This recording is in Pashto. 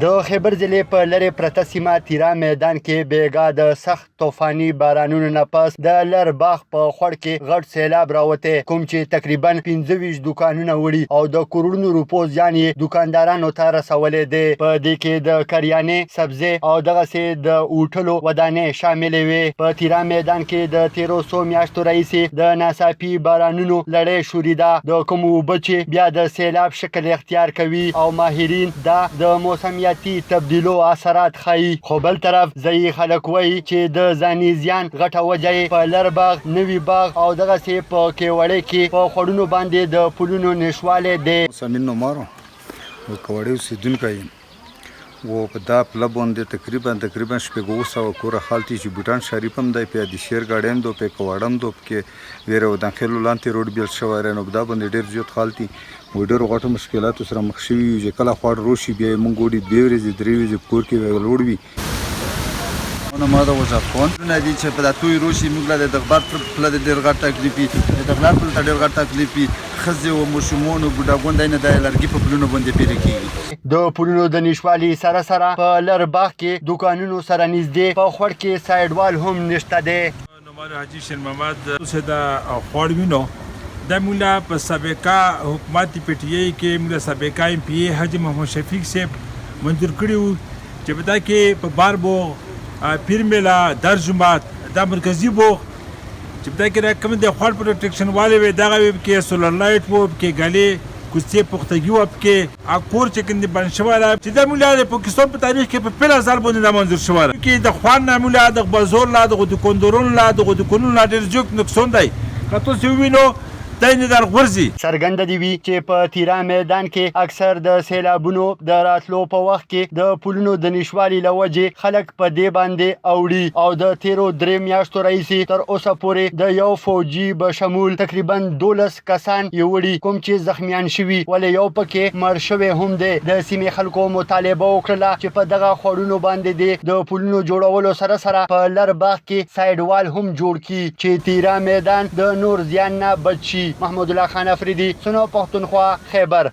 د خیبر ضلع په لرې پرته سیمه تیرا میدان کې بیګا د سخت طوفاني بارانونو نه پس د لر باغ په خوړ کې غټ سیلاب راوتی کوم چې تقریبا 25 دکانونه وړي او د کروڑونو روپو زیان یې دکاندارانو ته رسولی دی. په دې کې د کریانې، سبزي او دغسې د اوټلو ودانۍ شاملې وې. په تیرا میدان کې د تیرو څو میاشتو راهیسې د ناڅاپي بارانونو لړۍ شوري ده، د کومو اوبه چې بیا د سیلاب شکل اختیار کوي او ماهرین دا د موسمیاتي تبدیلو اثرات ښیي. خو بل طرف ځایي خلک وایي چې د ځاني زیان غټه وجه یې په لر باغ، نوي باغ او دغسې په کیوړۍ کې په خوړونو باندې د پلونو نشوالی دی. سمین نومارو کیوړۍ اوسېدونکی یم و په دا پله باندې تقریبا شپږ 700 کوره خالتي چې بوټان شریف هم دی، په د شیر ګاډی هم دو، په کواړه هم دو، پکې ویره ودانخېلو لاندې روډ بیل شوی دی. نو په دا باندې ډېر زیات خالتي و ډېرو غټو مشکلاتو سره مخ شوي یو چې کله خواړه روشي بیا یې مونږ وړي 2 ورځې 3 ورځې په کور کې لوړ وي. ما د وژافون نه دي چې په دا توی روشي موږ له د غبار پله د ډېر غټ تکلیف وي، د غلار پله ته ډېر غټ تکلیف وي. ښځې او ماشومان او بوډاګون نه د لرګي په پلونو باندې پیرې کېږي. د پلونو د نشوالي سره سره په لر باغ کې دکانونو سره نږدې په خوړ کې سایډوال هم نشته دی. نومار حاجي شیر محمد اوسه دا خوړ وینو د مولا په سابقه حکومت پی ټی ای کې مولا سابقه ایم پی ای حاجي محمد شفیق صاحب منظور کړی وو چې په دا کې په بار بو پیر میلا در جماعت دا مرکزی بو چې په دا کې کوم د خوړ پروټیکشن والے وي دغه کې سولر لایټ وو کې غالي کوڅې پختګي وو کې اکور چې کندې بن شواله چې د مولا د پاکستان په تاریخ کې په پیل ځل باندې منظور شواله کې د خوان نه مولا د بازور لا د کندورون لا د کونون لا ډېر جوک نقصان دی. کته څه وینو څرګنده دي وي چې په تیرا میدان کې اکثر د سیلابونو د راتلو په وخت کې د پلونو د نشوالي له وجې خلک په دې باندې اوړي او د تیرو 3 میاشتو راهیسې تر اوسه پورې د یو فوجي بشمول تقریبا 12 کسان یې وړي کوم چې زخمیان شوي، ولې یو پکې مړ شوی هم دی. د سیمې خلکو مطالبه وکړله چې په دغه خوړونو باندې د پلونو جوړولو سره سره په لر باغ کې سایډوال هم جوړ کړي چې تیرا میدان د نور زیان نه بچ شي. محمود الله خان افریدي، سنو پښتونخوا، خیبر.